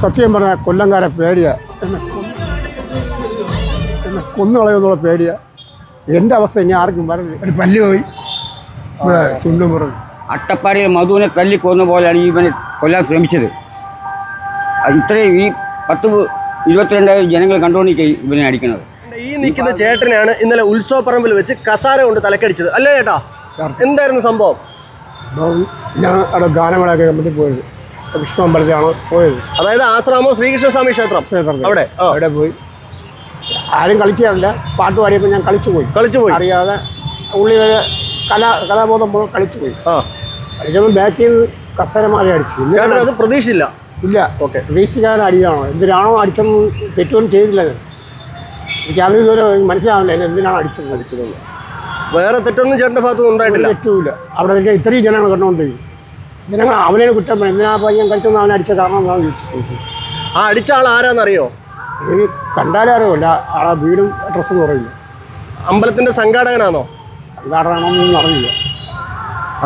സത്യം പറഞ്ഞാൽ കൊല്ലംകാരെ പേടിയാ, എന്നെ കൊന്നു കളയുന്നുള്ള പേടിയാ. എൻ്റെ അവസ്ഥ ഇനി ആർക്കും വരരുത്. ഒരു പല്ല് പോയി ഇവിടെ ചുണ്ടും പുറം. അട്ടപ്പാടിയിൽ മധുവിനെ തല്ലിക്കൊന്ന പോലെയാണ് ഇവനെ കൊല്ലാൻ ശ്രമിച്ചത്. ഇത്രയും ഈ 10-22 ജനങ്ങൾ കണ്ടുകൊണ്ടിരിക്കുക ഇവനെ അടിക്കുന്നത്. ഈ നിൽക്കുന്ന ചേട്ടനാണ് ഇന്നലെ ഉത്സവപ്പറമ്പിൽ വെച്ച് കസാര കൊണ്ട് തലക്കടിച്ചത് അല്ലേ ചേട്ടാ? എന്തായിരുന്നു സംഭവം? ഞാൻ അവിടെ ഗാനമേളയൊക്കെ കമ്മിറ്റി പോയത്, വിഷ്ണു അമ്പലത്തിലാണ് പോയത്. അതായത് ആശ്രാമം ശ്രീകൃഷ്ണസ്വാമി ക്ഷേത്രം അവിടെ പോയി. ആരും കളിക്കാറില്ല. പാട്ട് പാടിയപ്പോൾ ഞാൻ കളിച്ചു പോയി അറിയാതെ. ഉള്ളി കലാബോധം പോലെ കളിച്ചു പോയി. കളിച്ചപ്പോൾ ബാക്കിൽ നിന്ന് കസേരമാരെ അടിച്ചു. അത് പ്രതീക്ഷിച്ചില്ല. ഇല്ല, ഓക്കെ, പ്രതീക്ഷിക്കാതെ അടിയാണോ എന്തിനാണോ അടിച്ചെന്ന് തെറ്റൊന്നും ചെയ്തില്ല. എനിക്കത് ഇതുവരെ മനസ്സിലാവില്ല എന്തിനാണ് അടിച്ചത്. വേറെ തെറ്റൊന്നും ചേട്ടൻ്റെ ഭാഗത്തൊന്നും ഉണ്ടായിട്ടില്ല. തെറ്റുമില്ല. അവിടെ ഇത്രയും ജനങ്ങൾ കണ്ടുകൊണ്ടിരിക്കും. ജനങ്ങൾ അവനെ കുറ്റം പറയും. എന്തിനാ പയ്യൻ കളിച്ചൊന്നും അവനെ അടിച്ച കാരണം എന്താണെന്ന് ചോദിച്ചു. ആ അടിച്ച ആൾ ആരാന്നറിയോ? എനിക്ക് കണ്ടാലേ അറിയില്ല. ആളെ വീടും അഡ്രസ്സൊന്നും അറിയില്ല. അമ്പലത്തിന്റെ സംഘാടകനാണോ? സംഘാടകനാണെന്നൊന്നും അറിയില്ല.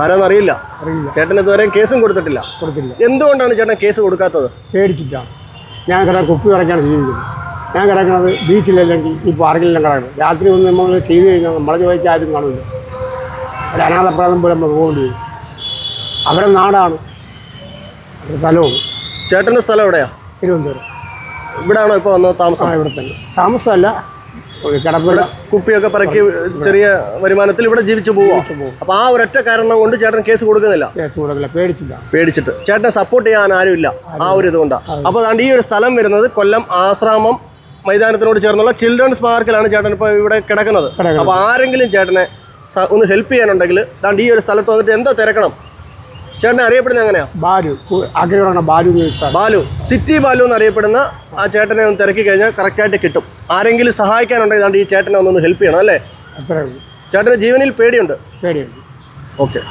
ആരാന്നറിയില്ല. ചേട്ടൻ ഇതുവരെ കേസും കൊടുത്തിട്ടില്ല. എന്തുകൊണ്ടാണ് ചേട്ടൻ കേസ് കൊടുക്കാത്തത്? പേടിച്ചിട്ടാണ്. ഞാൻ കിടക്കാൻ കുപ്പി കിടക്കാണ് ജീവിക്കുന്നത്. ഞാൻ കിടക്കുന്നത് ബീച്ചിലല്ലെങ്കിൽ ഈ പാർക്കിലെല്ലാം കിടക്കുന്നത്. രാത്രി ഒന്ന് നമ്മൾ ചെയ്ത് കഴിഞ്ഞാൽ നമ്മളെ ജോലിക്ക് ആരും കാണില്ല. ഒരു അനാഥപ്രാതം പോലെ നമ്മൾ പോകേണ്ടി വരും. അവരുടെ നാടാണ്, അവരുടെ സ്ഥലമാണ്. ചേട്ടൻ്റെ സ്ഥലം എവിടെയാ? തിരുവനന്തപുരം. ഇവിടെയാണോ ഇപ്പോൾ വന്നത് താമസം? ഇവിടെ തന്നെ താമസമല്ല, കിടപ്പില്ല. കുപ്പിയൊക്കെ പറക്കി ചെറിയ വരുമാനത്തിൽ ഇവിടെ ജീവിച്ചു പോവാ. അപ്പോൾ ആ ഒരൊറ്റ കാരണം കൊണ്ട് ചേട്ടൻ കേസ് കൊടുക്കുന്നില്ല. പേടിച്ചിട്ട് ചേട്ടനെ സപ്പോർട്ട് ചെയ്യാൻ ആരുമില്ല. ആ ഒരു ഇതുകൊണ്ടാണ്. അപ്പോൾ അതുകൊണ്ട് ഈ ഒരു സ്ഥലം വരുന്നത് കൊല്ലം ആശ്രാമം മൈതാനത്തിനോട് ചേർന്നുള്ള ചിൽഡ്രൻസ് പാർക്കിലാണ് ചേട്ടൻ ഇപ്പോൾ ഇവിടെ കിടക്കുന്നത്. അപ്പോൾ ആരെങ്കിലും ചേട്ടനെ ഒന്ന് ഹെൽപ്പ് ചെയ്യാനുണ്ടെങ്കിൽ ദാണ്ട് ഈ ഒരു സ്ഥലത്ത് വന്നിട്ട് എന്തോ തിരക്കണം. ചേട്ടനെ അറിയപ്പെടുന്നത് എങ്ങനെയാ? ബാലു, സിറ്റി ബാലു എന്നറിയപ്പെടുന്ന ആ ചേട്ടനെ ഒന്ന് തിരക്കി കഴിഞ്ഞാൽ കറക്റ്റായിട്ട് കിട്ടും. ആരെങ്കിലും സഹായിക്കാനുണ്ടെങ്കിൽ ദാണ്ട് ഈ ചേട്ടനെ ഒന്ന് ഹെൽപ്പ് ചെയ്യണം അല്ലേ? ചേട്ടന് ജീവനിൽ പേടിയുണ്ട്. ഓക്കെ.